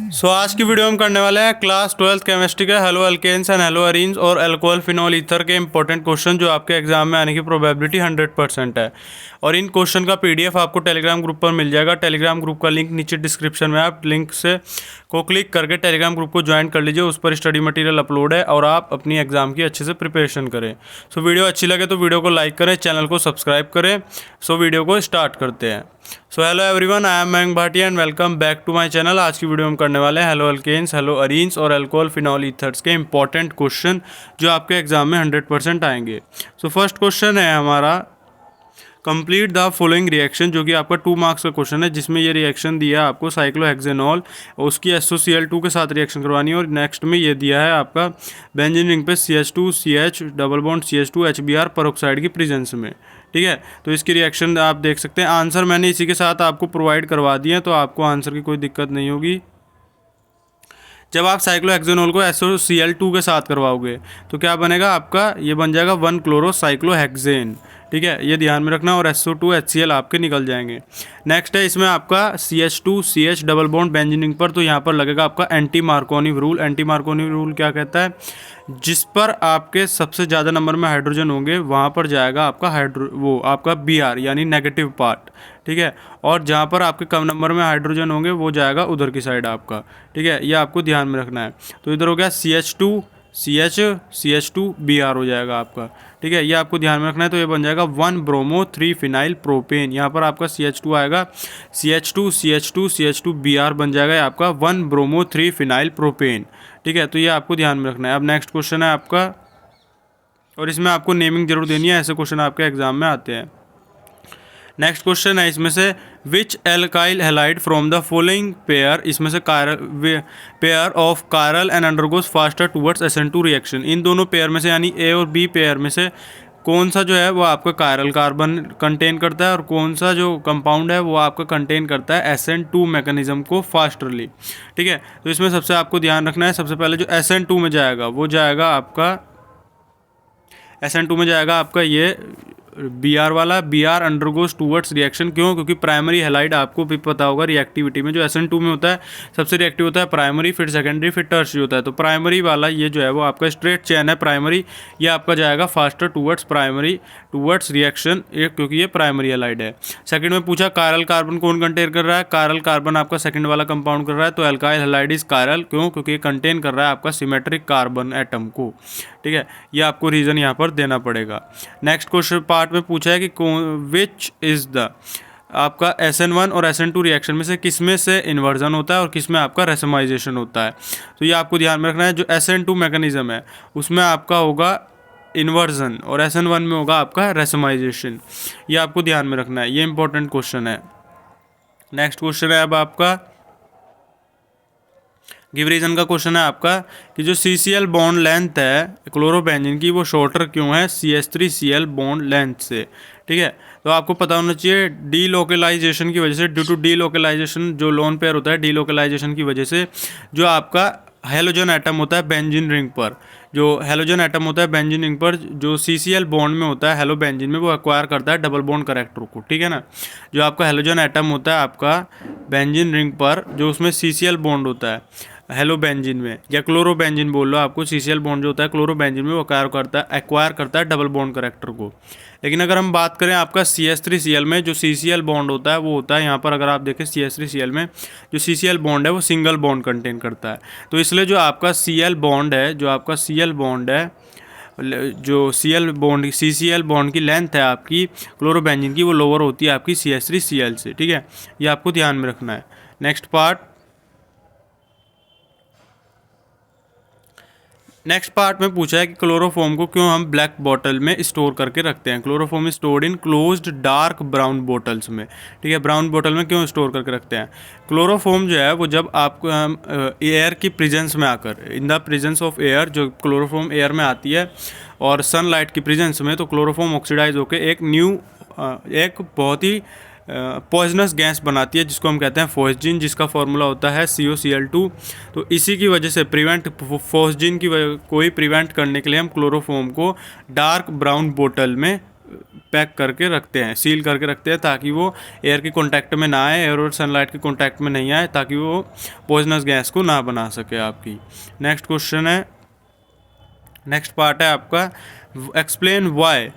आज की वीडियो हम करने वाले हैं क्लास 12th केमिस्ट्री के haloalkanes and haloarenes और अल्कोहल फिनोल ईथर के इंपॉर्टेंट क्वेश्चन जो आपके एग्जाम में आने की प्रोबेबिलिटी 100% है। और इन क्वेश्चन का पीडीएफ आपको टेलीग्राम ग्रुप पर मिल जाएगा। टेलीग्राम ग्रुप का लिंक नीचे डिस्क्रिप्शन में, आप लिंक से को क्लिक करके टेलीग्राम ग्रुप को ज्वाइन कर लीजिए। उस पर स्टडी मटेरियल अपलोड है और आप अपनी एग्जाम की अच्छे से प्रिपरेशन करें। वीडियो अच्छी लगे तो वीडियो को लाइक करें, चैनल को सब्सक्राइब करें। वीडियो को स्टार्ट करते हैं। Hello everyone, I am Mayank Bhatia and welcome back to my channel. आज की वीडियो में करने वाले हैं हेलो एल्केन्स, हेलो अरीन्स और अल्कोहल फिनोल ईथर्स के इंपॉर्टेंट क्वेश्चन जो आपके एग्जाम में 100% आएंगे। फर्स्ट क्वेश्चन है हमारा, कंप्लीट द फॉलोइंग रिएक्शन, जो कि आपका 2 मार्क्स का क्वेश्चन है, जिसमें ये रिएक्शन दिया है आपको साइक्लोहेक्सेनॉल, उसकी SOCl2 के साथ रिएक्शन करवानी है। और नेक्स्ट में ये दिया है आपका बेंजीन रिंग पे CH2 CH double bond CH2 HBr peroxide की प्रेजेंस में। ठीक है, तो इसकी रिएक्शन आप देख सकते हैं। आंसर मैंने इसी के साथ आपको प्रोवाइड करवा दिए हैं, तो आपको आंसर की कोई दिक्कत नहीं होगी। जब आप साइक्लोहेक्सेनॉल को SOCl2 के साथ करवाओगे तो क्या बनेगा आपका, ये बन जाएगा 1 क्लोरोसाइक्लोहेक्सेन। ठीक है, ये ध्यान में रखना। और SO2 HCl आपके निकल जाएंगे। नेक्स्ट है इसमें आपका CH2 CH double bond benzene ring पर, तो यहाँ पर लगेगा आपका anti Markovnikov rule. Anti Markovnikov rule क्या कहता है, जिस पर आपके सबसे ज़्यादा नंबर में हाइड्रोजन होंगे वहाँ पर जाएगा आपका आपका Br यानी नेगेटिव पार्ट। ठीक है, और जहाँ पर आपके कम नंबर में हाइड्रोजन होंगे वो जाएगा उधर की साइड आपका। ठीक है, ये आपको ध्यान में रखना है। तो इधर हो गया CH2 CH CH2 Br हो जाएगा आपका। ठीक है, ये आपको ध्यान में रखना है। तो ये बन जाएगा 1 ब्रोमो 3 फिनाइल प्रोपेन। यहाँ पर आपका CH2 आएगा, CH2 CH2 CH2 Br बन जाएगा ये आपका 1 ब्रोमो 3 फिनाइल प्रोपेन। ठीक है, तो ये आपको ध्यान में रखना है। अब नेक्स्ट क्वेश्चन है आपका, और इसमें आपको नेमिंग जरूर देनी है, ऐसे क्वेश्चन आपके एग्जाम में आते हैं। नेक्स्ट क्वेश्चन है इसमें से, which alkyl halide from the following pair, इसमें से pair of chiral and undergoes faster towards SN2 reaction. इन दोनों पेयर में से यानी A और B पेयर में से कौन सा जो है वो आपका कायरल कार्बन कंटेन करता है और कौन सा जो कंपाउंड है वो आपका कंटेन करता है SN2 मैकेनिज्म को फास्टरली। ठीक है, तो इसमें सबसे आपको ध्यान रखना है, सबसे पहले जो SN2 में जाएगा वो जाएगा आपका, SN2 में जाएगा आपका ये Br वाला। Br अंडरगोज टूवर्ड्स रिएक्शन, क्यों? क्योंकि प्राइमरी हैलाइड आपको भी पता होगा रिएक्टिविटी में जो SN2 में होता है सबसे रिएक्टिव होता है प्राइमरी, फिर सेकेंडरी, फिर टर्शियरी होता है। तो प्राइमरी वाला ये जो है वो आपका स्ट्रेट चेन है प्राइमरी, ये आपका जाएगा faster towards primary towards reaction, क्योंकि ये प्राइमरी हैलाइड है। सेकंड में पूछा कायरल कार्बन कौन कंटेन कर रहा है, कायरल कार्बन आपका सेकंड वाला कंपाउंड कर रहा है, तो एल्काइल हैलाइड इज कायरल, क्यों? क्योंकि ये कंटेन कर रहा है आपका सिमेट्रिक कार्बन एटम को। ठीक है, ये आपको रीजन यहाँ पर देना पड़ेगा। नेक्स्ट क्वेश्चन पार्ट में पूछा है कि विच इज द आपका SN1 और SN2 रिएक्शन में से किसमें से इन्वर्जन होता है और किसमें आपका रेसमाइजेशन होता है। तो ये आपको ध्यान में रखना है। जो SN2 मैकेनिज्म है उसमें आपका होगा इन्वर्जन और SN1 में होगा आपका रेसमाइजेशन। ये आपको ध्यान में रखना है, ये इंपॉर्टेंट क्वेश्चन है। नेक्स्ट क्वेश्चन है अब आपका गिव रीजन का क्वेश्चन है आपका कि जो CCl बॉन्ड लेंथ है क्लोरोबेंजीन की वो शॉर्टर क्यों है CH3Cl बॉन्ड लेंथ से। ठीक है, तो आपको पता होना चाहिए डीलोकलाइजेशन की वजह से, ड्यू टू डीलोकलाइजेशन जो लोन पेयर होता है, डीलोकलाइजेशन की वजह से जो आपका हेलोजन एटम होता है बेंजीन रिंग पर, जो हेलोजन एटम होता है बेंजीन रिंग पर जो CCl बॉन्ड में होता है हेलो बेंजीन में, वो एक्वायर करता है डबल बॉन्ड करेक्टर को। ठीक है ना, जो आपका हेलोजन एटम होता है आपका बेंजीन रिंग पर, जो उसमें CCl बॉन्ड होता है हेलो बेंजीन में, या क्लोरोबेंजीन बोल लो आपको, CCl बॉन्ड जो होता है क्लोरोबेंजीन में वो एक्वायर करता है डबल बॉन्ड करेक्टर को। लेकिन अगर हम बात करें आपका CH3Cl में, जो CCl बॉन्ड होता है वो होता है यहाँ पर, अगर आप देखें CH3Cl में जो CCl बॉन्ड है वो सिंगल बॉन्ड कंटेन करता है। तो इसलिए जो आपका Cl बॉन्ड है, जो आपका Cl बॉन्ड है, जो CCl बॉन्ड की लेंथ है आपकी क्लोरोबेंजीन की, वो लोअर होती है आपकी CH3Cl से। ठीक है, ये आपको ध्यान में रखना है। नेक्स्ट पार्ट में पूछा है कि क्लोरोफॉर्म को क्यों हम ब्लैक बॉटल में स्टोर करके रखते हैं। Chloroform stored in closed dark brown bottles में। ठीक है, ब्राउन बॉटल में क्यों स्टोर करके रखते हैं। क्लोरोफॉर्म जो है वो जब आपको एयर की प्रेजेंस में आकर, इन द प्रेजेंस ऑफ एयर, जो क्लोरोफॉर्म एयर में आती है और सनलाइट की प्रेजेंस में, तो क्लोरोफॉर्म ऑक्सीडाइज होकर एक बहुत ही पॉइजनस गैस बनाती है जिसको हम कहते हैं फोस्जिन, जिसका फॉर्मूला होता है COCl2। तो इसी की वजह से फोस्जिन की कोई प्रिवेंट करने के लिए हम क्लोरोफॉर्म को डार्क ब्राउन बोतल में पैक करके रखते हैं, सील करके रखते हैं, ताकि वो एयर के कांटेक्ट में ना आए, एयर और सनलाइट के कांटेक्ट में नहीं आए, ताकि वो पॉइजनस गैस को ना बना सके आपकी। नेक्स्ट क्वेश्चन है, नेक्स्ट पार्ट है आपका एक्सप्लेन वाई।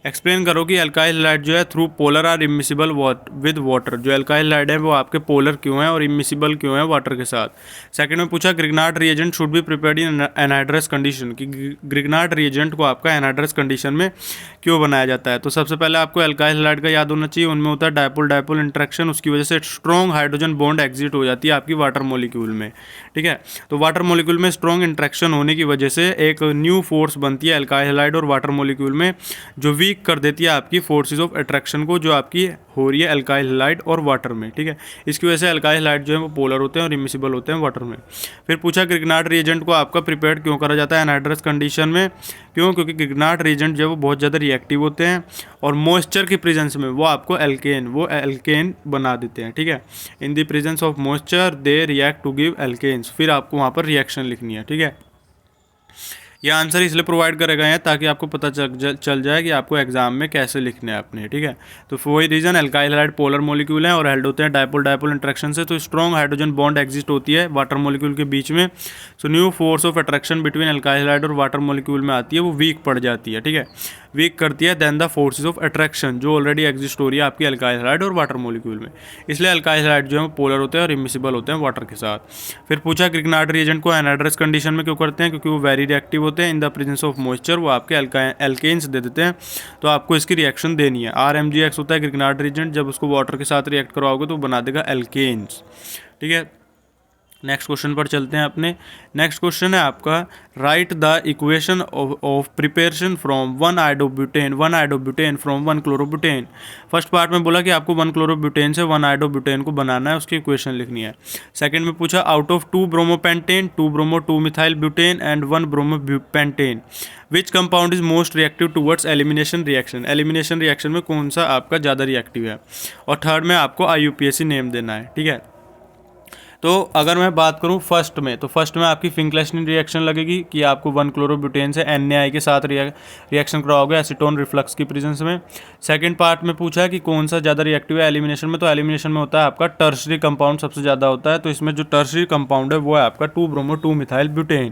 एक्सप्लेन करो कि अल्काइल हैलाइड जो है through polar are immiscible with water. जो अल्काइल हैलाइड है वो आपके पोलर क्यों है और इमिसिबल क्यों है वाटर के साथ। सेकंड में पूछा Grignard reagent should be prepared in anhydrous condition, कि ग्रिग्नार्ड रिएजेंट को आपका एनहाइड्रस कंडीशन में क्यों बनाया जाता है। तो सबसे पहले आपको अल्काइल हैलाइड का याद होना चाहिए, उनमें होता है डायपोल डायपोल इंटरेक्शन, उसकी वजह से स्ट्रॉन्ग हाइड्रोजन बॉन्ड एग्जिट हो जाती है आपकी वाटर मॉलिक्यूल में, ठीक है। तो वाटर मॉलिक्यूल में स्ट्रॉन्ग इंटरेक्शन होने की वजह से एक न्यू फोर्स बनती है अल्काइल हैलाइड और वाटर मॉलिक्यूल में, जो वीक कर देती है आपकी फोर्सेस ऑफ अट्रैक्शन को, जो आपकी हो रही है अल्काइल हैलाइड और वाटर में, ठीक है। इसकी वजह से अल्काइल हैलाइड जो है वो पोलर होते हैं और इमिसिबल होते हैं वाटर में। फिर पूछा ग्रिग्नार्ड रिएजेंट को आपका प्रिपेयर्ड क्यों करा जाता है एनहाइड्रस कंडीशन में, क्यों, क्योंकि ग्रिग्नार्ड रिएजेंट जो है वो बहुत ज़्यादा रिएक्टिव होते हैं और मॉइस्चर की प्रेजेंस में वो आपको एल्केन बना देते हैं, ठीक है। In the presence of moisture they react to give alkenes. फिर आपको वहाँ पर रिएक्शन लिखनी है, ठीक है। ये आंसर इसलिए प्रोवाइड करे गए हैं ताकि आपको पता चल जाए कि आपको एग्जाम में कैसे लिखने हैं अपने, ठीक है। तो वही reason alkyl halide polar molecule हैं और हेल्ड होते हैं डायपोल डायपोल इंटरेक्शन से, तो स्ट्रॉन्ग हाइड्रोजन बॉन्ड एग्जिस्ट होती है वाटर मॉलिक्यूल के बीच में। So new force of attraction between alkyl halide और वाटर मॉलिक्यूल में आती है, वो वीक पड़ जाती है, ठीक है, वीक करती है than the forces of attraction जो ऑलरेडी एग्जिस्ट हो रही है आपकी अल्काइल हैलाइड और वाटर मॉलिक्यूल में। इसलिए अल्काइल हैलाइड जो है पोलर होते हैं और इमिसिबल होते हैं वाटर के साथ। फिर पूछा ग्रिग्नार्ड रिएजेंट को एनहाइड्रस कंडीशन में क्यों करते हैं, क्योंकि वो वेरी रिएक्टिव होते हैं इन द प्रेजेंस ऑफ मॉइस्चर, वो आपके एल्केन्स दे देते हैं, तो आपको इसकी रिएक्शन देनी है। RMgX होता है ग्रिग्नार्ड रिएजेंट, जब उसको वाटर के साथ रिएक्ट करवाओगे तो बना देगा एल्केन्स, ठीक है। नेक्स्ट क्वेश्चन पर चलते हैं अपने। नेक्स्ट क्वेश्चन है आपका right the equation of preparation from 1-iodobutane from 1-chlorobutane। First part में बोला कि आपको 1-chlorobutane से 1-iodobutane को बनाना है, उसकी इक्वेशन लिखनी है। सेकंड में पूछा out of 2-bromopentane 2-bromo-2-methylbutane and 1-bromopentane which compound is most reactive towards elimination reaction. Elimination reaction में कौन सा आपका ज़्यादा रिएक्टिव है। और थर्ड में आपको IUPAC नेम देना है, ठीक है। तो अगर मैं बात करूं फर्स्ट में, तो फर्स्ट में आपकी फिंक्लेशनिन रिएक्शन लगेगी कि आपको 1-chlorobutane से NaI के साथ रिएक्शन कराओगे एसीटोन रिफ्लक्स की प्रेजेंस में। सेकंड पार्ट में पूछा है कि कौन सा ज़्यादा रिएक्टिव है एलिमिनेशन में, तो एलिमिनेशन में होता है आपका टर्शरी कंपाउंड सबसे ज़्यादा होता है, तो इसमें जो टर्शरी कंपाउंड है वो है आपका 2-bromo-2-methylbutane।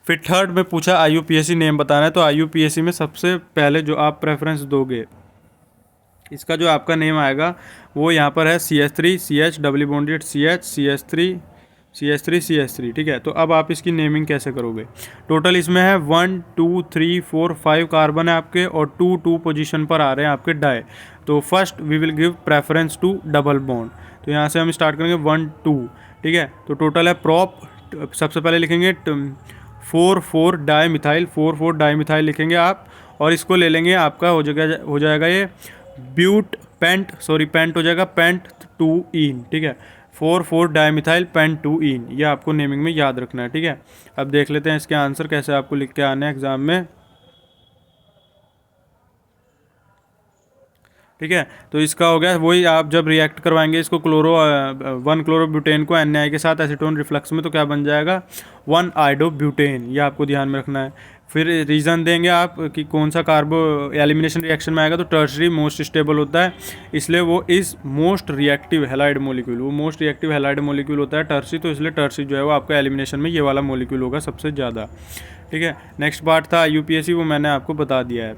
फिर थर्ड में पूछा IUPAC नेम बताना है, तो IUPAC में सबसे पहले जो आप प्रेफरेंस दोगे, इसका जो आपका नेम आएगा वो यहाँ पर है CH3 CH double bonded CH CH3, ठीक है। तो अब आप इसकी नेमिंग कैसे करोगे। टोटल इसमें है 1 2 3 4 5 कार्बन है आपके और 2 पोजीशन पर आ रहे हैं आपके डाई। तो first we will give preference to double bond, तो यहाँ से हम स्टार्ट करेंगे 1 2, ठीक है। तो टोटल है प्रॉप, सबसे पहले लिखेंगे 4 डाई मिथाइल 4 डाई मिथाइल लिखेंगे आप, और इसको ले लेंगे आपका हो जाएगा ये पेंट हो जाएगा पेंट 2-इन, ठीक है। 4 डाईमिथाइल पेंट 2-इन, ये आपको नेमिंग में याद रखना है, ठीक है। अब देख लेते हैं इसके आंसर कैसे आपको लिख के आने हैं एग्जाम में, ठीक है। तो इसका हो गया वही, आप जब रिएक्ट करवाएंगे इसको 1-chlorobutane को NaI के साथ एसीटोन रिफ्लक्स में, तो क्या बन जाएगा 1-iodobutane, ये आपको ध्यान में रखना है। फिर रीज़न देंगे आप कि कौन सा कार्बो एलिमिनेशन रिएक्शन में आएगा, तो टर्शरी मोस्ट स्टेबल होता है, इसलिए वो is most reactive halide molecule, वो मोस्ट रिएक्टिव हैलाइड मॉलिक्यूल होता है टर्शरी, तो इसलिए टर्शरी जो है वो आपका एलिमिनेशन में ये वाला मॉलिक्यूल होगा सबसे ज़्यादा, ठीक है। नेक्स्ट पार्ट था IUPAC, वो मैंने आपको बता दिया है।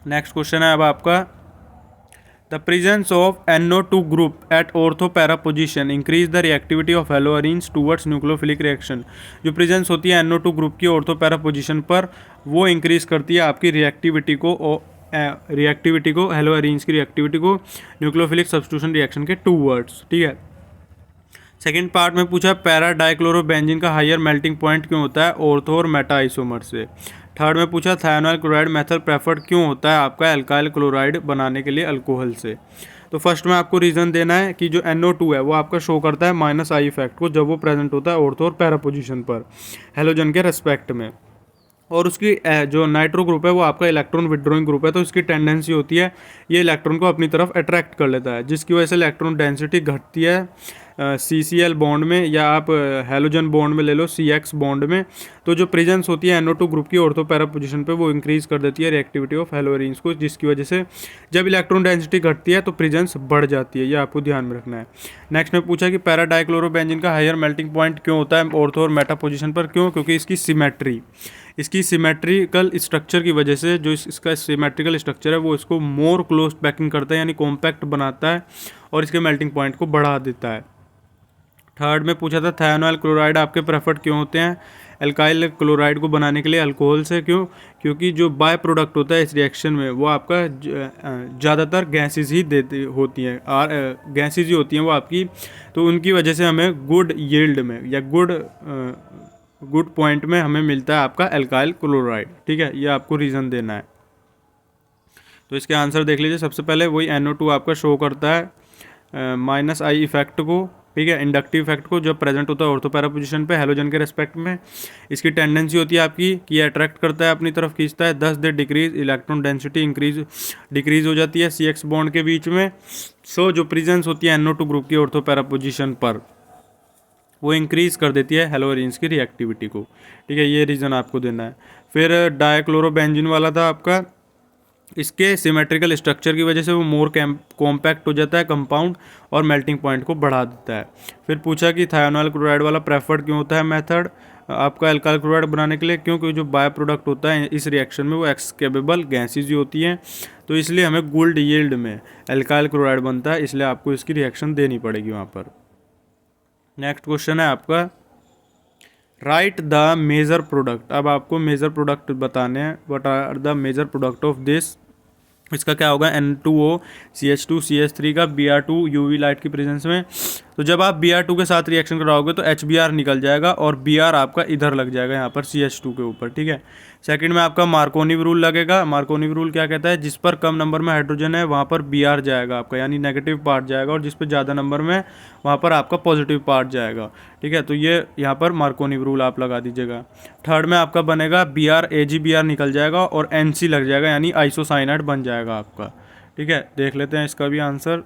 नेक्स्ट क्वेश्चन है अब आपका the presence of NO2 group at ortho para position increase the reactivity of haloarenes towards nucleophilic reaction. जो प्रेजेंस होती है NO2 ग्रुप की ऑर्थो पैरा पोजिशन पर, वो इंक्रीज करती है आपकी रिएक्टिविटी को हेलोअरीन्स की रिएक्टिविटी को न्यूक्लियोफिलिक सब्स्टिट्यूशन रिएक्शन के टूवर्ड्स, ठीक है। सेकेंड पार्ट में पूछा पैरा डाइक्लोरोबेंजीन का हायर मेल्टिंग पॉइंट क्यों होता है ऑर्थो और मेटा आइसोमर से। थर्ड में पूछा थायोनाइल क्लोराइड मेथड प्रेफर्ड क्यों होता है आपका एल्काइल क्लोराइड बनाने के लिए अल्कोहल से। तो फर्स्ट में आपको रीज़न देना है कि जो NO2 है वो आपका शो करता है -I इफेक्ट को जब वो प्रेजेंट होता है ऑर्थो और पैरा पोजीशन पर हेलोजन के रेस्पेक्ट में, और उसकी जो नाइट्रो ग्रुप है वो आपका इलेक्ट्रॉन विड्रॉइंग ग्रुप है, तो इसकी टेंडेंसी होती है ये इलेक्ट्रॉन को अपनी तरफ अट्रैक्ट कर लेता है, जिसकी वजह से इलेक्ट्रॉन डेंसिटी घटती है CCl बॉन्ड में या आप हेलोजन बॉन्ड में ले लो CX बॉन्ड में, तो जो प्रेजेंस होती है NO2 ग्रुप की ऑर्थो पैरा पोजीशन पे वो इंक्रीज कर देती है रिएक्टिविटी ऑफ हेलोअरीन्स को, जिसकी वजह से जब इलेक्ट्रॉन डेंसिटी घटती है तो प्रेजेंस बढ़ जाती है। ये आपको ध्यान में रखना है। नेक्स्ट में पूछा कि पैरा डाइक्लोरोबेंजीन का हायर मेल्टिंग पॉइंट क्यों होता है ऑर्थो और मेटा पोजीशन पर, क्यों? क्योंकि इसकी सिमेट्रिकल स्ट्रक्चर की वजह से, जो इसका सिमेट्रिकल स्ट्रक्चर है वो इसको मोर क्लोज पैकिंग करता है यानी कॉम्पैक्ट बनाता है और इसके मेल्टिंग पॉइंट को बढ़ा देता है। थर्ड में पूछा था थायोनाइल क्लोराइड आपके प्रेफर्ड क्यों होते हैं एल्काइल क्लोराइड को बनाने के लिए अल्कोहल से, क्यों? क्योंकि जो बाय प्रोडक्ट होता है इस रिएक्शन में वो आपका ज़्यादातर गैसेज ही देती होती हैं, गैसेज ही होती हैं वो आपकी, तो उनकी वजह से हमें गुड यील्ड में या गुड पॉइंट में हमें मिलता है आपका एल्काइल क्लोराइड। ठीक है, ये आपको रीज़न देना है। तो इसके आंसर देख लीजिए। सबसे पहले वही NO2 आपका शो करता है -I इफेक्ट को, ठीक है, इंडक्टिव इफेक्ट को, जब प्रेजेंट होता है ऑर्थो पैरा पोजीशन पे हेलोजन के रेस्पेक्ट में। इसकी टेंडेंसी होती है आपकी कि ये अट्रैक्ट करता है, अपनी तरफ खींचता है। 10 they decrease electron density decrease हो जाती है CX बॉन्ड के बीच में। सो जो प्रेजेंस होती है NO2 ग्रुप की ऑर्थो पैरा पोजीशन पर वो इंक्रीज कर देती है हेलोअरीन्स की रिएक्टिविटी को। ठीक है, ये रीज़न आपको देना है। फिर डाइक्लोरोबेंजीन वाला था आपका, इसके सिमेट्रिकल स्ट्रक्चर की वजह से वो मोर कॉम्पैक्ट हो जाता है कंपाउंड और मेल्टिंग पॉइंट को बढ़ा देता है। फिर पूछा कि थायोनाइल क्लोराइड वाला प्रेफर्ड क्यों होता है मेथड आपका एल्काइल क्लोराइड बनाने के लिए, क्योंकि जो बाय प्रोडक्ट होता है इस रिएक्शन में वो एक्सकेपेबल गैसेज ही होती हैं, तो इसलिए हमें गुड यील्ड में एल्काइल क्लोराइड बनता है, इसलिए आपको इसकी रिएक्शन देनी पड़ेगी वहाँ पर। नेक्स्ट क्वेश्चन है आपका राइट द मेजर प्रोडक्ट। अब आपको मेजर प्रोडक्ट बताने हैं। What are the major product of this. इसका क्या होगा N2O CH2 CH3 का Br2 UV लाइट की प्रेजेंस में। तो जब आप Br2 के साथ रिएक्शन कराओगे तो HBr निकल जाएगा और Br आपका इधर लग जाएगा यहाँ पर CH2 के ऊपर। ठीक है, सेकंड में आपका मार्कोनी रूल लगेगा। मार्कोनी रूल क्या कहता है, जिस पर कम नंबर में हाइड्रोजन है वहाँ पर Br जाएगा आपका, यानी नेगेटिव पार्ट जाएगा, और जिस पर ज़्यादा नंबर में वहाँ पर आपका पॉजिटिव पार्ट जाएगा। ठीक है, तो ये यहाँ पर मार्कोनी रूल आप लगा दीजिएगा। थर्ड में आपका बनेगा Br AgBr निकल जाएगा और NC लग जाएगा, यानी आइसोसाइनाइड बन जाएगा आपका। ठीक है, देख लेते हैं इसका भी आंसर।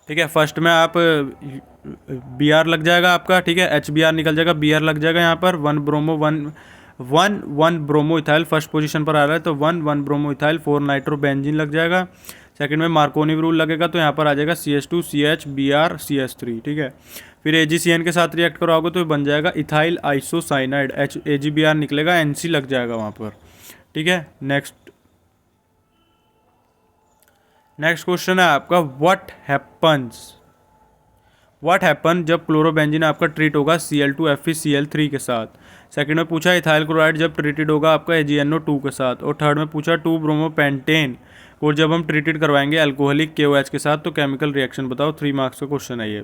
ठीक है, फर्स्ट में आप Br लग जाएगा आपका, ठीक है, HBr निकल जाएगा, Br लग जाएगा यहाँ पर 1 ब्रोमो इथाइल फर्स्ट पोजीशन पर आ रहा है, तो 1 ब्रोमो इथाइल 4 नाइट्रोबेंजीन लग जाएगा। सेकंड में मार्कोनी रूल लगेगा तो यहाँ पर आ जाएगा CH2 CH Br CH3। ठीक है, फिर AgCN के साथ रिएक्ट कराओगे तो बन जाएगा इथाइल आइसोसाइनाइड, AgBr निकलेगा, NC लग जाएगा वहाँ पर। ठीक है, नेक्स्ट क्वेश्चन है आपका व्हाट हैपन जब क्लोरोबेंजीन आपका ट्रीट होगा Cl2FeCl3 के साथ। सेकंड में पूछा इथाइल क्लोराइड जब ट्रीटेड होगा आपका AgNO2 के साथ। और थर्ड में पूछा 2 ब्रोमोपेंटेन को जब हम ट्रीटेड करवाएंगे अल्कोहलिक KOH के साथ तो केमिकल रिएक्शन बताओ। 3 मार्क्स का क्वेश्चन है ये।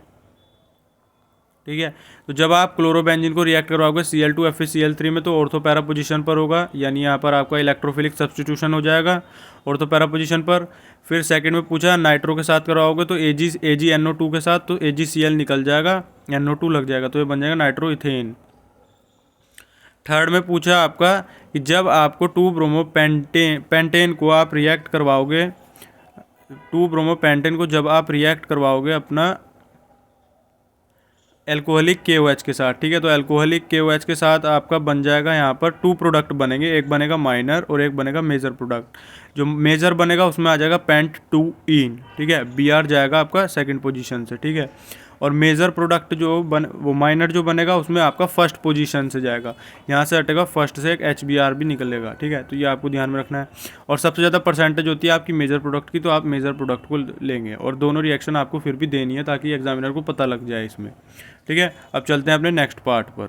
ठीक है, तो जब आप क्लोरोबेंजीन को रिएक्ट करवाओगे Cl2FeCl3 में तो ऑर्थो पैरा पोजीशन पर होगा, यानी यहाँ पर आपका इलेक्ट्रोफिलिक सब्स्टिट्यूशन हो जाएगा ऑर्थो पैरा पोजीशन पर। फिर सेकंड में पूछा नाइट्रो के साथ करवाओगे तो AgNO2 के साथ तो AgCl निकल जाएगा, NO2 लग जाएगा, तो ये बन जाएगा नाइट्रो इथेन। थर्ड में पूछा आपका कि जब आपको 2 ब्रोमोपेंटेन को आप रिएक्ट करवाओगे, 2 ब्रोमोपेंटेन को जब आप रिएक्ट करवाओगे अपना एल्कोहलिक KOH के साथ। ठीक है, तो एल्कोहलिक KOH के साथ आपका बन जाएगा यहाँ पर 2 प्रोडक्ट बनेंगे, एक बनेगा माइनर और एक बनेगा मेजर प्रोडक्ट। जो मेजर बनेगा उसमें आ जाएगा पेंट-2-ईन। ठीक है, Br जाएगा आपका सेकंड पोजीशन से। ठीक है, और मेजर प्रोडक्ट वो माइनर जो बनेगा उसमें आपका फर्स्ट पोजीशन से जाएगा, यहाँ से हटेगा फर्स्ट से एक HBr भी निकलेगा। ठीक है, तो ये आपको ध्यान में रखना है। और सबसे ज़्यादा परसेंटेज होती है आपकी मेजर प्रोडक्ट की, तो आप मेजर प्रोडक्ट को लेंगे, और दोनों रिएक्शन आपको फिर भी देनी है ताकि एग्जामिनर को पता लग जाए इसमें। ठीक है, अब चलते हैं अपने नेक्स्ट पार्ट पर।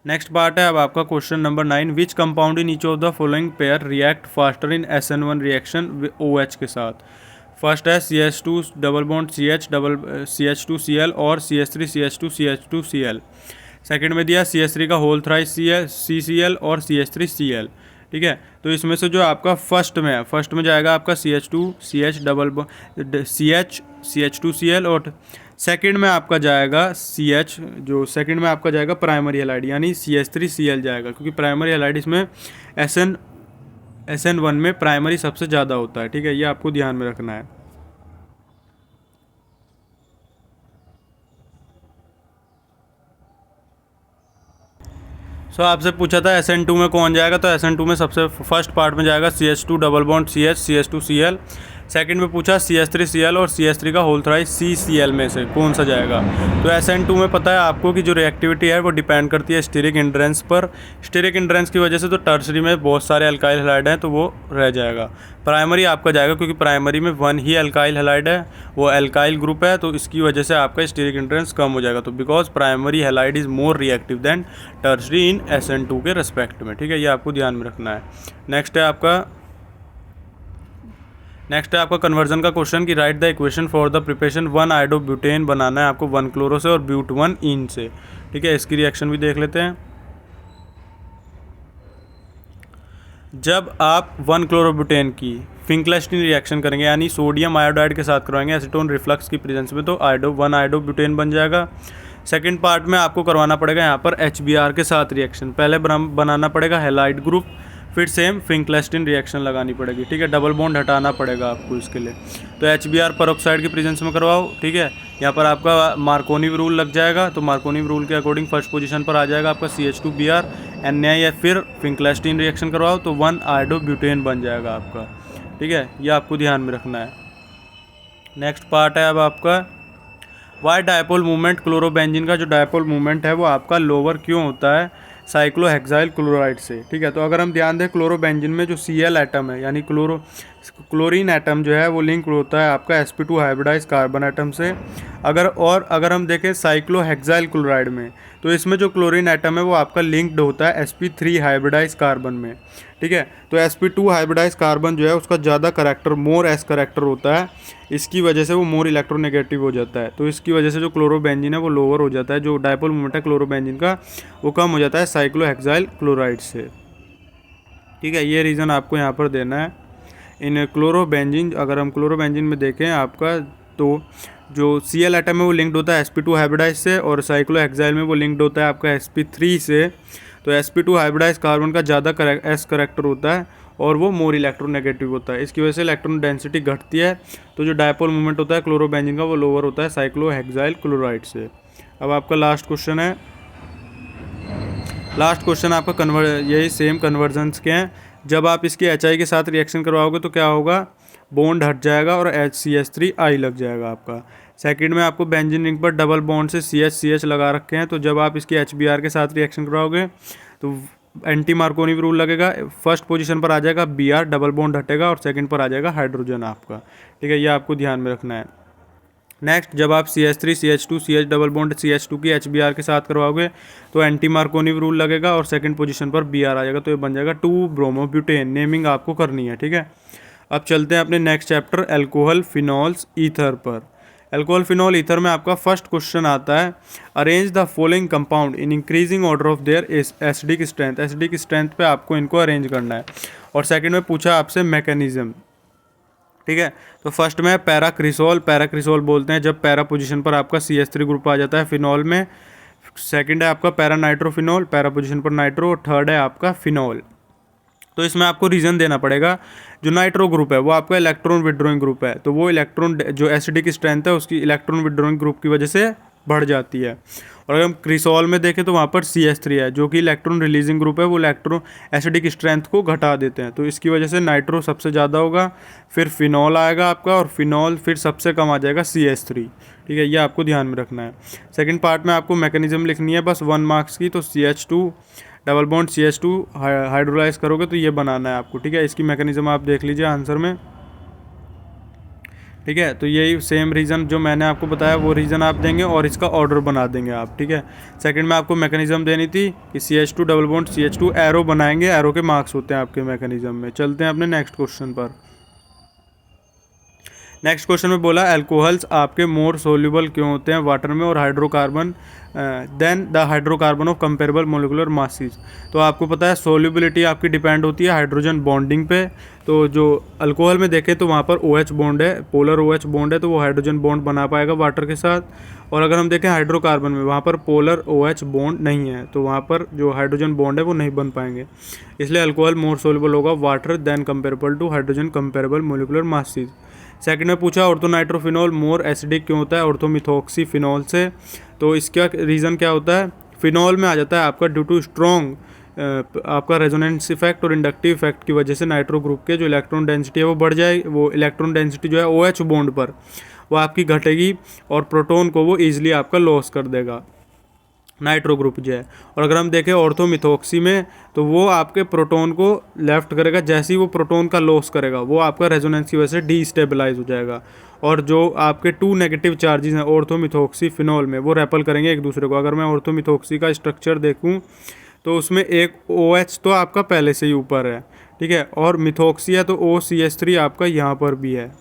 नेक्स्ट पार्ट है अब आपका question number 9। Which compound in each of the following pair react faster in SN1 reaction OH के साथ। फर्स्ट है CH2 डबल बॉन्ड CH2Cl और CH3 CH2CH2Cl। सेकंड में दिया CH3 का होल थ्राइस CCl और CH3Cl। ठीक है, तो इसमें से जो आपका फर्स्ट में जाएगा आपका CH2CL और सेकंड में आपका जाएगा जो सेकंड में आपका जाएगा प्राइमरी हैलाइड, यानी CH3Cl जाएगा, क्योंकि प्राइमरी हैलाइड इसमें SN1 में प्राइमरी सबसे ज़्यादा होता है, ठीक है, ये आपको ध्यान में रखना है। आपसे पूछा था SN2 में कौन जाएगा, तो SN2 में सबसे फर्स्ट पार्ट में जाएगा CH2 double bond CH CH2Cl। Second में पूछा CH3Cl और CH3 का होल थ्राइस CCl में से कौन सा जाएगा। तो SN2 में पता है आपको कि जो रिएक्टिविटी है वो डिपेंड करती है स्टीरिक इंड्रेंस पर। स्टीरिक इंड्रेंस की वजह से तो टर्सरी में बहुत सारे अल्काइल हैलाइड हैं, तो वो रह जाएगा। प्राइमरी आपका जाएगा क्योंकि प्राइमरी में वन ही अल्काइल हैलाइड है, वो अल्काइल ग्रुप है, तो इसकी वजह से आपका स्टीरिक इंड्रेंस कम हो जाएगा। तो because primary halide is more reactive than tertiary in SN2 के रिस्पेक्ट में, ठीक है, ये आपको ध्यान में रखना है। नेक्स्ट है आपका कन्वर्जन का क्वेश्चन कि write the equation for the preparation 1 iodobutane बनाना है आपको 1 क्लोरो से और ब्यूट 1 इन से, ठीक है। इसकी रिएक्शन भी देख लेते हैं। जब आप 1 क्लोरोब्यूटेन की फिंक्लेस्टीन रिएक्शन करेंगे यानी सोडियम आयोडाइड के साथ करवाएंगे एसीटोन रिफ्लक्स की प्रेजेंस में, तो 1 आयोडोब्यूटेन बन जाएगा। सेकंड पार्ट में आपको करवाना पड़ेगा यहाँ पर HBr के साथ रिएक्शन। पहले बनाना पड़ेगा हैलाइड ग्रुप, फिर सेम फिंक्लेस्टीन रिएक्शन लगानी पड़ेगी, ठीक है। डबल बॉन्ड हटाना पड़ेगा आपको इसके लिए। तो HBr परऑक्साइड की प्रेजेंस में करवाओ, ठीक है। यहाँ पर आपका मार्कोनी रूल लग जाएगा, तो मार्कोनी रूल के अकॉर्डिंग फर्स्ट पोजीशन पर आ जाएगा आपका CH2Br Na, या फिर फिंक्लेस्टीन रिएक्शन करवाओ तो 1 आयोडोब्यूटेन बन जाएगा आपका, ठीक है, ये आपको ध्यान में रखना है। नेक्स्ट पार्ट है अब आपका वाई डायपोल मूवमेंट। क्लोरोबेंजीन का जो डायपोल मूवमेंट है वो आपका लोअर क्यों होता है साइक्लोहेक्साइल क्लोराइड से, ठीक है। तो अगर हम ध्यान दें क्लोरोबेंजीन में जो Cl एटम है यानी क्लोरीन एटम जो है वो लिंक होता है आपका sp2 हाइब्रिडाइज कार्बन एटम से। अगर हम देखें साइक्लोहेक्साइल क्लोराइड में, तो इसमें जो क्लोरीन एटम है वो आपका लिंक्ड होता है sp3 हाइब्रिडाइज कार्बन में, ठीक है। तो sp2 हाइब्रिडाइज कार्बन जो है उसका ज़्यादा करेक्टर मोर एस करेक्टर होता है, इसकी वजह से वो मोर इलेक्ट्रोनेगेटिव हो जाता है। तो इसकी वजह से जो क्लोरोबेंजीन है वो लोअर हो जाता है, जो डायपोल मूवमेंट है क्लोरोबेंजीन का वो कम हो जाता है साइक्लोहेक्साइल क्लोराइड से, ठीक है। ये रीज़न आपको यहाँ पर देना है। इन क्लोरोबेंजीन, अगर हम क्लोरोबेंजीन में देखें आपका, तो जो Cl एटम है वो लिंक्ड होता है sp2 हाइब्रिडाइज से, और साइक्लोहेक्साइल में वो लिंक्ड होता है आपका sp3 से। तो sp2 हाइब्रिडाइज कार्बन का ज़्यादा एस करेक्टर होता है और वो मोर इलेक्ट्रोनेगेटिव होता है, इसकी वजह से इलेक्ट्रॉन डेंसिटी घटती है। तो जो डायपोल मूवमेंट होता है क्लोरोबेंजीन का वो लोअर होता है साइक्लोहेक्साइल क्लोराइड से। अब आपका लास्ट क्वेश्चन है, लास्ट क्वेश्चन आपका यही सेम कन्वर्जन्स के हैं। जब आप इसकी HI के साथ रिएक्शन करवाओगे तो क्या होगा, बॉन्ड हट जाएगा और HCH3I लग जाएगा आपका। सेकंड में आपको बेंजीन रिंग पर डबल बॉन्ड से CH लगा रखे हैं, तो जब आप इसकी HBr के साथ रिएक्शन करवाओगे तो एंटी मार्कोनी रूल लगेगा। फर्स्ट पोजीशन पर आ जाएगा Br, डबल बॉन्ड हटेगा, और सेकंड पर आ जाएगा हाइड्रोजन आपका, ठीक है, ये आपको ध्यान में रखना है। नेक्स्ट, जब आप CH3 CH2 CH double bond CH2 की HBr के साथ करवाओगे तो एंटी मार्कोनी रूल लगेगा और सेकंड पोजीशन पर Br आ जाएगा, तो ये बन जाएगा 2 ब्रोमोब्यूटेन। नेमिंग आपको करनी है, ठीक है। अब चलते हैं अपने next chapter alcohol phenols ether पर। अल्कोहल फिनॉल ईथर में आपका फर्स्ट क्वेश्चन आता है, arrange the following compound in increasing order of their acidic strength. Acidic strength पे आपको इनको अरेंज करना है। और सेकंड में पूछा आपसे मैकेनिज्म, ठीक है। तो फर्स्ट में पैराक्रिसोल, पैराक्रिसोल बोलते हैं जब पैरा पोजीशन पर आपका CH3 ग्रुप आ जाता है फिनॉल में। सेकंड है आपका पैरानाइट्रोफिनॉल, पैरा पोजीशन पर नाइट्रो, और थर्ड है आपका फिनॉल। तो इसमें आपको रीज़न देना पड़ेगा। जो नाइट्रो ग्रुप है वो आपका इलेक्ट्रॉन विड्रॉइंग ग्रुप है, तो वो इलेक्ट्रॉन जो एसिडिक स्ट्रेंथ है उसकी इलेक्ट्रॉन विड्रॉइंग ग्रुप की वजह से बढ़ जाती है। और अगर हम क्रिसोल में देखें तो वहाँ पर CH3 है जो कि इलेक्ट्रॉन रिलीजिंग ग्रुप है, वो इलेक्ट्रॉन एसिडिक स्ट्रेंथ को घटा देते हैं, तो इसकी वजह से नाइट्रो सबसे ज़्यादा होगा, फिर फिनॉल आएगा आपका, और फिनॉल फिर सबसे कम आ जाएगा CH3, ठीक है, ये आपको ध्यान में रखना है। सेकंड पार्ट में आपको मैकेनिज्म लिखनी है बस 1 मार्क्स की, तो CH2 double bond CH2 hydrolyse करोगे तो ये बनाना है आपको, ठीक है। इसकी मैकेनिज्म आप देख लीजिए आंसर में, ठीक है। तो यही सेम रीज़न जो मैंने आपको बताया वो रीज़न आप देंगे और इसका ऑर्डर बना देंगे आप, ठीक है। सेकंड में आपको मैकेनिज्म देनी थी कि CH2 double bond CH2 arrow बनाएंगे, एरो के मार्क्स होते हैं आपके मैकेनिज्म में। चलते हैं अपने नेक्स्ट क्वेश्चन पर। नेक्स्ट क्वेश्चन में बोला अल्कोहल्स आपके मोर सोल्यूबल क्यों होते हैं वाटर में और hydrocarbon than the hydrocarbon of comparable molecular masses. तो आपको पता है सोल्यूबिलिटी आपकी डिपेंड होती है हाइड्रोजन बॉन्डिंग पे। तो जो अल्कोहल में देखें तो वहाँ पर OH बॉन्ड है, पोलर OH बॉन्ड है, तो वो हाइड्रोजन बॉन्ड बना पाएगा वाटर के साथ। और अगर हम देखें हाइड्रोकार्बन में, वहाँ पर पोलर OH बॉन्ड नहीं है, तो वहाँ पर जो हाइड्रोजन बॉन्ड है वो नहीं बन पाएंगे। इसलिए अल्कोहल मोर सोल्युबल होगा water than comparable to hydrogen comparable molecular masses. Second में पूछा ऑर्थोनाइट्रोफिनॉल मोर एसिडिक क्यों होता है ऑर्थोमिथॉक्सीफिनॉल से। तो इसका रीज़न क्या होता है, फिनॉल में आ जाता है आपका ड्यू टू स्ट्रॉन्ग आपका रेजोनेंस इफेक्ट और इंडक्टिव इफेक्ट की वजह से नाइट्रो ग्रुप के जो इलेक्ट्रॉन डेंसिटी है वो बढ़ जाए, वो इलेक्ट्रॉन डेंसिटी जो है OH बॉन्ड पर वो आपकी घटेगी और प्रोटॉन को वो ईजिली आपका लॉस कर देगा नाइट्रो ग्रुप जो है। और अगर हम देखें ऑर्थोमिथॉक्सी में, तो वो आपके प्रोटॉन को लेफ्ट करेगा, जैसे ही वो प्रोटॉन का लॉस करेगा वो आपका रेजोनेंस की वजह से डीस्टेबलाइज हो जाएगा। और जो आपके 2 नेगेटिव चार्जेस हैं ऑर्थोमिथॉक्सी फिनॉल में, वो रेपल करेंगे एक दूसरे को। अगर मैं ऑर्थोमिथॉक्सी का स्ट्रक्चर देखूँ तो उसमें एक OH तो आपका पहले से ही ऊपर है, ठीक है, और मिथॉक्सी है तो OCH3 आपका यहाँ पर भी है,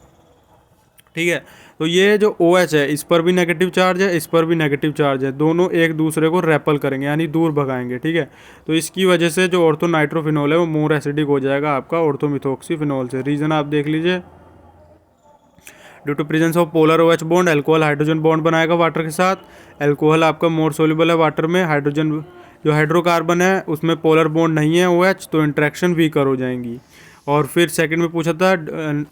ठीक है। तो ये जो OH है इस पर भी नेगेटिव चार्ज है, इस पर भी नेगेटिव चार्ज है, दोनों एक दूसरे को रेपल करेंगे यानी दूर भगाएंगे, ठीक है। तो इसकी वजह से जो ऑर्थोनाइट्रोफिनॉल है वो मोर एसिडिक हो जाएगा आपका ऑर्थोमिथॉक्सीफिनॉल से। रीज़न आप देख लीजिए, due to presence of polar OH bond, alcohol hydrogen bond बनाएगा वाटर के साथ। अल्कोहल आपका मोर सोल्यूबल है वाटर में, हाइड्रोजन जो हाइड्रोकार्बन है उसमें पोलर बॉन्ड नहीं है OH, तो इंट्रैक्शन वीकर हो जाएंगी। और फिर सेकंड में पूछा था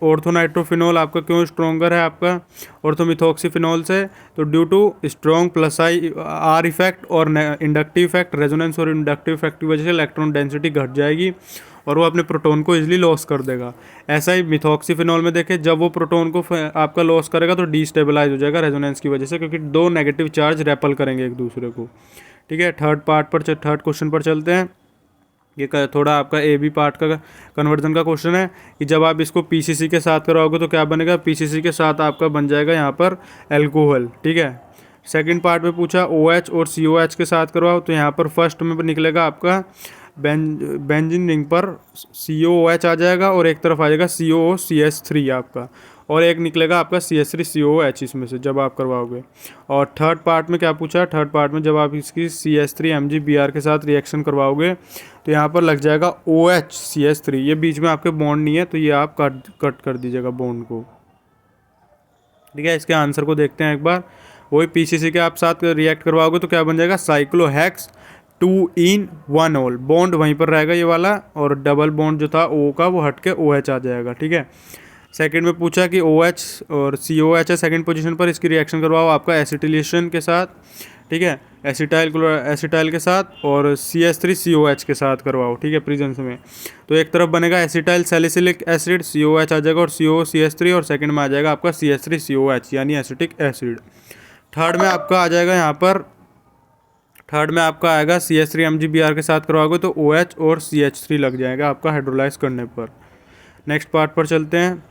ऑर्थोनाइट्रोफिनॉल आपका क्यों स्ट्रॉन्गर है आपका ऑर्थोमिथॉक्सीफिनॉल से, तो due to strong plus I R effect और इंडक्टिव इफेक्ट, रेजोनेंस और इंडक्टिव इफेक्ट की वजह से इलेक्ट्रॉन डेंसिटी घट जाएगी और वो अपने प्रोटॉन को इजीली लॉस कर देगा। ऐसा ही मिथॉक्सीफिनॉल में देखें, जब वो प्रोटॉन को आपका लॉस करेगा तो डीस्टेबलाइज हो जाएगा रेजोनेंस की वजह से, क्योंकि 2 नेगेटिव चार्ज रेपल करेंगे एक दूसरे को, ठीक है। थर्ड क्वेश्चन पर चलते हैं। ये थोड़ा आपका AB पार्ट का कन्वर्जन का क्वेश्चन है कि जब आप इसको PCC के साथ कराओगे तो क्या बनेगा, PCC के साथ आपका बन जाएगा यहाँ पर एल्कोहल, ठीक है। सेकंड पार्ट में पूछा OH और COH के साथ करवाओ, तो यहाँ पर फर्स्ट में निकलेगा आपका बेंजीन रिंग पर COOH आ जाएगा और एक तरफ आ जाएगा COOCH3 आपका, और एक निकलेगा आपका CH3COOH इसमें से जब आप करवाओगे। और थर्ड पार्ट में क्या पूछा, थर्ड पार्ट में जब आप इसकी CH3MgBr के साथ रिएक्शन करवाओगे तो यहाँ पर लग जाएगा OHCH3, ये बीच में आपके बॉन्ड नहीं है तो ये आप कट कर दीजिएगा बॉन्ड को, ठीक है। इसके आंसर को देखते हैं एक बार। वही PCC के आप साथ रिएक्ट करवाओगे तो क्या बन जाएगा, साइक्लोहेक्स 2 in 1 ol, बॉन्ड वहीं पर रहेगा ये वाला, और डबल बॉन्ड जो था O का वो हट के OH आ जाएगा, ठीक है। सेकंड में पूछा कि OH और COH है सेकंड पोजीशन पर, इसकी रिएक्शन करवाओ आपका एसिटिलेशन के साथ, ठीक है, एसिटाइल के साथ, और CH3COH के साथ करवाओ, ठीक है, प्रेजेंस में। तो एक तरफ बनेगा एसिटाइल सैलिसिलिक एसिड COH आ जाएगा और COCH3, और सेकंड में आ जाएगा आपका CH3COH यानी एसिटिक एसिड। थर्ड में आपका आ जाएगा यहाँ पर, थर्ड में आपका आएगा CH3MgBr के साथ करवाओगे तो OH और CH3 लग जाएगा आपका हाइड्रोलाइज करने पर। नेक्स्ट पार्ट पर चलते हैं।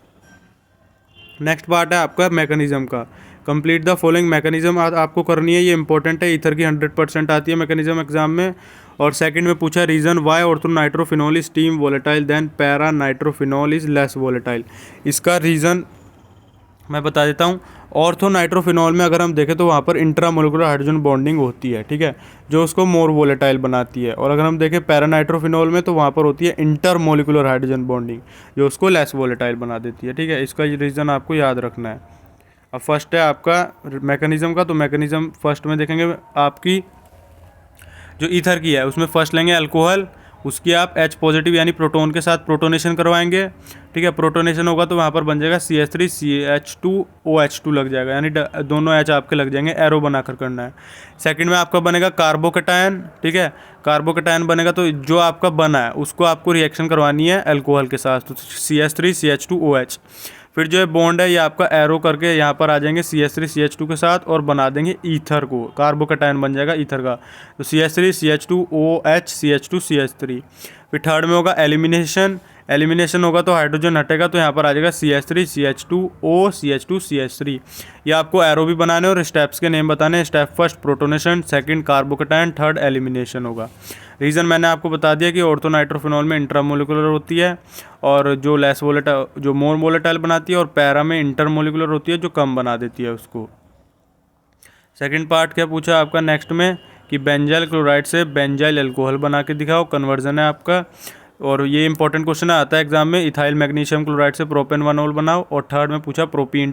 नेक्स्ट पार्ट है आपका मैकेनिज्म का। कंप्लीट द फॉलोइंग मैकेनिज्म आपको करनी है, ये इंपॉर्टेंट है, ईथर की 100% आती है मैकेनिज्म एग्जाम में। और सेकंड में पूछा reason why orthonitrophenol is steam volatile than para nitrophenol is less volatile. इसका रीज़न मैं बता देता हूँ। ऑर्थोनाइट्रोफिनॉल में अगर हम देखें तो वहाँ पर इंट्रामोलिकुलर हाइड्रोजन बॉन्डिंग होती है, ठीक है, जो उसको मोर वोलेटाइल बनाती है। और अगर हम देखें पैरानाइट्रोफिनॉल में तो वहाँ पर होती है इंटरमोलिकुलर हाइड्रोजन बॉन्डिंग, जो उसको लेस वोलेटाइल बना देती है, ठीक है। इसका रीज़न आपको याद रखना है। अब फर्स्ट है आपका मैकेनिज्म का, तो मैकेनिज्म फर्स्ट में देखेंगे आपकी जो ईथर की है उसमें फर्स्ट लेंगे अल्कोहल, उसकी आप H पॉजिटिव यानी प्रोटॉन के साथ प्रोटोनेशन करवाएंगे, ठीक है। प्रोटोनेशन होगा तो वहाँ पर बन जाएगा CH3CH2OH2 लग जाएगा, यानी दोनों H आपके लग जाएंगे, एरो बनाकर करना है। सेकंड में आपका बनेगा कार्बोकेटायन, ठीक है। कार्बोकेटायन बनेगा तो जो आपका बना है उसको आपको रिएक्शन करवानी है अल्कोहल के साथ, तो CH3CH2OH। फिर जो है बॉन्ड है ये आपका एरो करके यहाँ पर आ जाएंगे CH3CH2 के साथ और बना देंगे ईथर को, कार्बोकेटायन बन जाएगा ईथर का, तो CH3CH2OH CH2CH3। फिर थर्ड में होगा एलिमिनेशन, एलिमिनेशन होगा तो हाइड्रोजन हटेगा तो यहाँ पर आ जाएगा CH3CH2O CH2CH3। ये आपको एरो भी बनाने और स्टेप्स के नेम बताने, step first protonation, second carbocation, third elimination होगा। रीज़न मैंने आपको बता दिया कि ऑर्थोनाइट्रोफिनॉल में इंट्रामोलिकुलर होती है और जो लेस वोलेटाइल जो मोर वोलेटाइल बनाती है, और पैरा में इंटरमोलिकुलर होती है जो कम बना देती है उसको। सेकंड पार्ट क्या पूछा आपका नेक्स्ट में कि बेंजाइल क्लोराइड से बेंजाइल अल्कोहल बना के दिखाओ, कन्वर्जन है आपका। और ये इंपॉर्टेंट क्वेश्चन आता है एग्जाम में, इथाइल मैग्नीशियम क्लोराइड से प्रोपेन 1 बनाओ। और थर्ड में पूछा प्रोपेन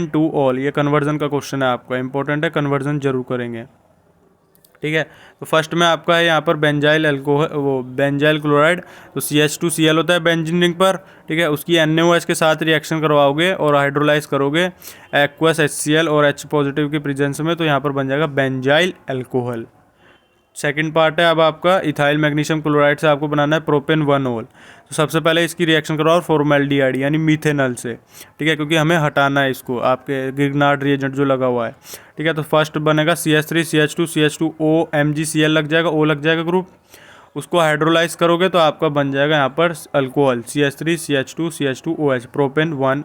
टू ऑल, ये कन्वर्जन का क्वेश्चन है आपका, इंपॉर्टेंट है, कन्वर्जन जरूर करेंगे। ठीक है, तो फर्स्ट में आपका है यहाँ पर बेंजाइल क्लोराइड, तो CH2Cl होता है बेंजीन रिंग पर। ठीक है, उसकी NaOH के साथ रिएक्शन करवाओगे और हाइड्रोलाइज करोगे एक्वस HCl और H पॉजिटिव की प्रेजेंस में, तो यहाँ पर बन जाएगा बेंजाइल अल्कोहल। सेकंड पार्ट है अब आपका इथाइल मैग्नीशियम क्लोराइड से आपको बनाना है प्रोपेन 1 तो सबसे पहले इसकी रिएक्शन करवाओ फॉर्मेल्डिहाइड यानी मीथेनॉल से। ठीक है, क्योंकि हमें हटाना है इसको, आपके गिगनार्ड रिएजेंट जो लगा हुआ है। ठीक है, तो फर्स्ट बनेगा CH3 CH2 CH2O MgCl लग जाएगा, O लग जाएगा ग्रुप। उसको हाइड्रोलाइज करोगे तो आपका बन जाएगा यहाँ पर alcohol CH3 CH2 CH2OH propane 1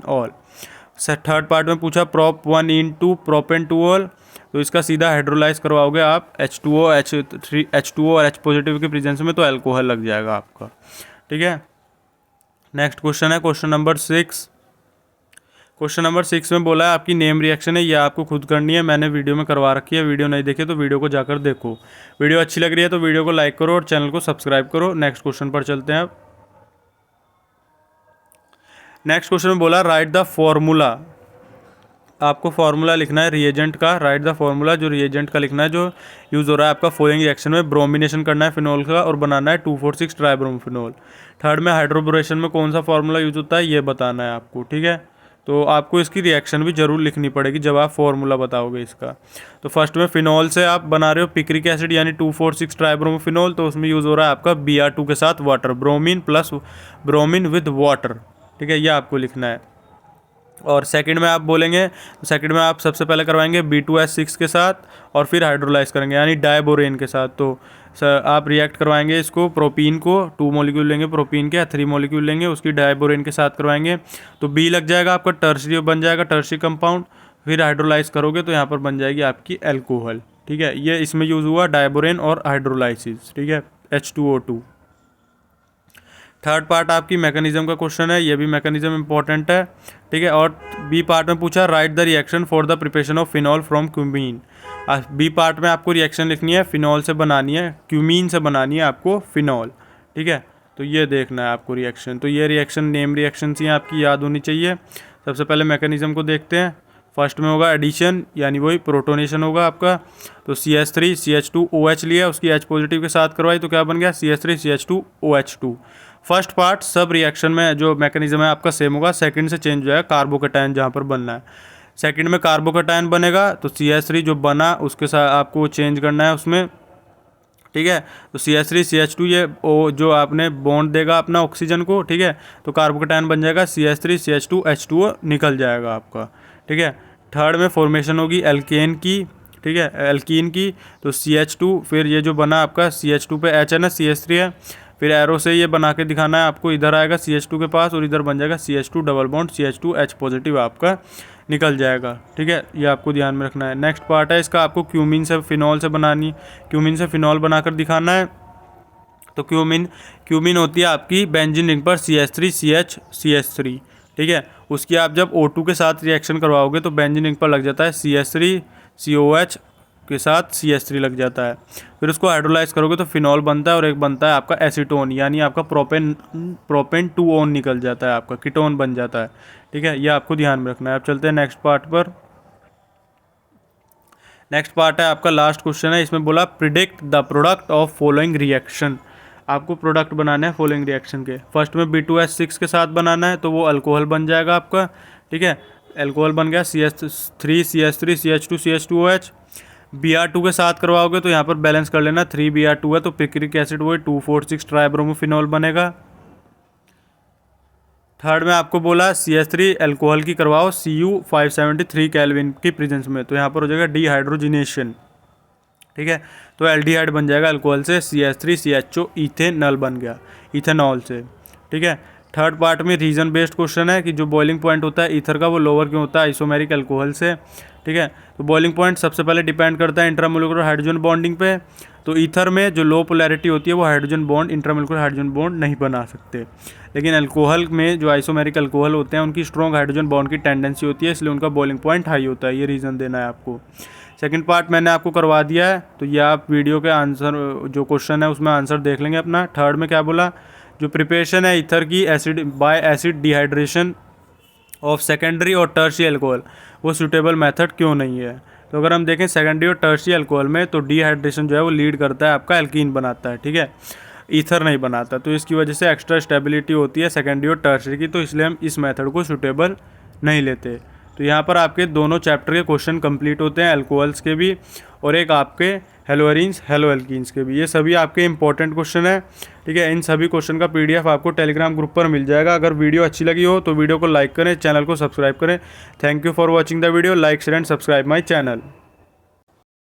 third part में पूछा prop 1 into प्रोपेन 2 तो इसका सीधा हाइड्रोलाइज करवाओगे आप H2O और H पॉजिटिव की प्रेजेंस में, तो अल्कोहल लग जाएगा आपका। ठीक है, नेक्स्ट क्वेश्चन है क्वेश्चन नंबर 6। क्वेश्चन नंबर 6 में बोला है आपकी नेम रिएक्शन है, ये आपको खुद करनी है, मैंने वीडियो में करवा रखी है, वीडियो नहीं देखी तो वीडियो को जाकर देखो। वीडियो अच्छी लग रही है तो वीडियो को लाइक करो और चैनल को सब्सक्राइब करो। नेक्स्ट क्वेश्चन पर चलते हैं। नेक्स्ट क्वेश्चन में बोला राइट द फॉर्मूला, आपको फार्मूला लिखना है रिएजेंट का। राइट द फार्मूला, जो रिएजेंट का लिखना है जो यूज़ हो रहा है आपका फॉलोइंग रिएक्शन में। ब्रोमिनेशन करना है फिनॉल का और बनाना है 2,4,6 ट्राइब्रोमोफिनॉल। थर्ड में हाइड्रोबोरेशन में कौन सा फार्मूला यूज होता है ये बताना है आपको। ठीक है, तो आपको इसकी रिएक्शन भी जरूर लिखनी पड़ेगी जब आप फार्मूला बताओगे इसका। तो फर्स्ट में फिनॉल से आप बना रहे हो पिक्रिक एसिड यानी 2,4,6 ट्राइब्रोमोफिनॉल, तो उसमें यूज़ हो रहा है आपका Br2 के साथ वाटर, ब्रोमीन विद वाटर। ठीक है, ये आपको लिखना है। और सेकंड में आप बोलेंगे, सेकंड में आप सबसे पहले करवाएंगे B2S6 के साथ और फिर हाइड्रोलाइज करेंगे यानी डायबोरेन के साथ। तो आप रिएक्ट करवाएंगे इसको, प्रोपीन को 2 मॉलिक्यूल लेंगे प्रोपीन के, 3 मॉलिक्यूल लेंगे उसकी डायबोरेन के साथ करवाएंगे, तो B लग जाएगा आपका टर्शरी, बन जाएगा टर्शरी कंपाउंड। फिर हाइड्रोलाइज करोगे तो यहाँ पर बन जाएगी आपकी एल्कोहल। ठीक है, ये इसमें यूज़ हुआ डायबोरेन और हाइड्रोलाइसिस। ठीक है, H2O2। थर्ड पार्ट आपकी मैकेनिज्म का क्वेश्चन है, ये भी मैकेनिज्म इंपॉर्टेंट है। ठीक है, और बी पार्ट में पूछा write the reaction for the preparation of phenol from cumene. B part में आपको रिएक्शन लिखनी है, फिनॉल से बनानी है, क्यूमीन से बनानी है आपको फिनॉल। ठीक है, तो ये देखना है आपको रिएक्शन। तो ये रिएक्शन नेम रिएक्शन ही आपकी याद होनी चाहिए। सबसे पहले मैकेनिज्म को देखते हैं। फर्स्ट में होगा एडिशन यानी वही प्रोटोनेशन होगा आपका। तो CH3 CH2OH लिया, उसकी H पॉजिटिव के साथ करवाई तो क्या बन गया CH3 CH2OH2। फर्स्ट पार्ट सब रिएक्शन में जो मैकेनिज्म है आपका सेम होगा, सेकंड से चेंज हो जाएगा कार्बोकैटायन जहाँ पर बनना है। सेकंड में कार्बोकैटायन बनेगा तो CH3 जो बना उसके साथ आपको चेंज करना है उसमें। ठीक है, तो CH3 CH2 ये जो आपने बॉन्ड देगा अपना ऑक्सीजन को। ठीक है, तो कार्बोकैटायन बन जाएगा CH3 CH2 H2O निकल जाएगा आपका। ठीक है, थर्ड में फॉर्मेशन होगी एल्केन की। ठीक है, एल्कीन की, तो CH2 फिर ये जो बना आपका CH2 पे H है ना, CH3 है, फिर एरो से ये बना के दिखाना है आपको, इधर आएगा CH2 के पास और इधर बन जाएगा CH2 double bond CH2 H positive आपका निकल जाएगा। ठीक है, ये आपको ध्यान में रखना है। नेक्स्ट पार्ट है इसका, आपको क्यूमीन से फिनॉल से बनानी, क्यूमीन से फिनॉल बनाकर दिखाना है। तो क्यूमीन होती है आपकी बेंजीन रिंग पर CH3 CH3। ठीक है, उसकी आप जब O2 के साथ रिएक्शन करवाओगे तो बेंजीन रिंग पर लग जाता है CH3 COH के साथ CH3 लग जाता है। फिर उसको हाइड्रोलाइज करोगे तो फिनॉल बनता है और एक बनता है आपका एसीटोन यानी आपका प्रोपेन 2 निकल जाता है, आपका कीटोन बन जाता है। ठीक है, ये आपको ध्यान में रखना है। अब चलते हैं नेक्स्ट पार्ट पर। नेक्स्ट पार्ट है आपका लास्ट क्वेश्चन है, इसमें बोला predict the product of following reaction. आपको प्रोडक्ट बनाना है फॉलोइंग रिएक्शन के। फर्स्ट में B2S6 के साथ बनाना है तो वो अल्कोहल बन जाएगा आपका। ठीक है, अल्कोहल बन गया CH3 CH3 CH2 CH2OH। Br2 के साथ करवाओगे तो यहाँ पर बैलेंस कर लेना, 3Br2 है तो पिक्रिक एसिड वही 2,4,6 ट्राइब्रोमोफिनॉल बनेगा। थर्ड में आपको बोला CH3 अल्कोहल की करवाओ Cu573 केल्विन की प्रेजेंस में, तो यहाँ पर हो जाएगा डिहाइड्रोजिनेशन। ठीक है, तो एल्डिहाइड बन जाएगा अल्कोहल से, CH3 CHO इथेनॉल बन गया इथेनॉल से। ठीक है, थर्ड पार्ट में रीजन बेस्ड क्वेश्चन है कि जो बॉइलिंग पॉइंट होता है ईथर का वो लोअर क्यों होता है आइसोमेरिक अल्कोहल से। ठीक है, तो बॉइलिंग पॉइंट सबसे पहले डिपेंड करता है इंट्रामोलिकुलर हाइड्रोजन बॉन्डिंग पे। तो ईथर में जो लो पोलैरिटी होती है वो hydrogen bond intramolecular hydrogen bond नहीं बना सकते, लेकिन अल्कोहल में जो आइसोमेरिक अल्कोहल होते हैं उनकी स्ट्रॉन्ग हाइड्रोजन बॉन्ड की टेंडेंसी होती है, इसलिए उनका बॉइलिंग पॉइंट हाई होता है। ये रीज़न देना है आपको। सेकंड पार्ट मैंने आपको करवा दिया है, तो ये आप वीडियो के आंसर जो क्वेश्चन है उसमें आंसर देख लेंगे अपना। थर्ड में क्या बोला, जो प्रिपरेशन है ईथर की acid by acid dehydration of secondary और टर्शियरी अल्कोहल, वो सूटेबल मेथड क्यों नहीं है। तो अगर हम देखें सेकेंडरी और टर्शियरी अल्कोहल में, तो डिहाइड्रेशन जो है वो लीड करता है आपका एल्कीन बनाता है, ठीक है, ईथर नहीं बनाता। तो इसकी वजह से एक्स्ट्रा स्टेबिलिटी होती है सेकेंडरी और टर्शियरी की, तो इसलिए हम इस मेथड को सूटेबल नहीं लेते। तो यहाँ पर आपके दोनों चैप्टर के क्वेश्चन कंप्लीट होते हैं, अल्कोहल्स के भी और एक आपके हेलोअरीन्स हेलोएल्कीन्स के भी। ये सभी आपके इंपॉर्टेंट क्वेश्चन है, ठीक है। इन सभी क्वेश्चन का PDF आपको टेलीग्राम ग्रुप पर मिल जाएगा। अगर वीडियो अच्छी लगी हो तो वीडियो को लाइक करें, चैनल को सब्सक्राइब करें। Thank you for watching the video, like share and subscribe my channel.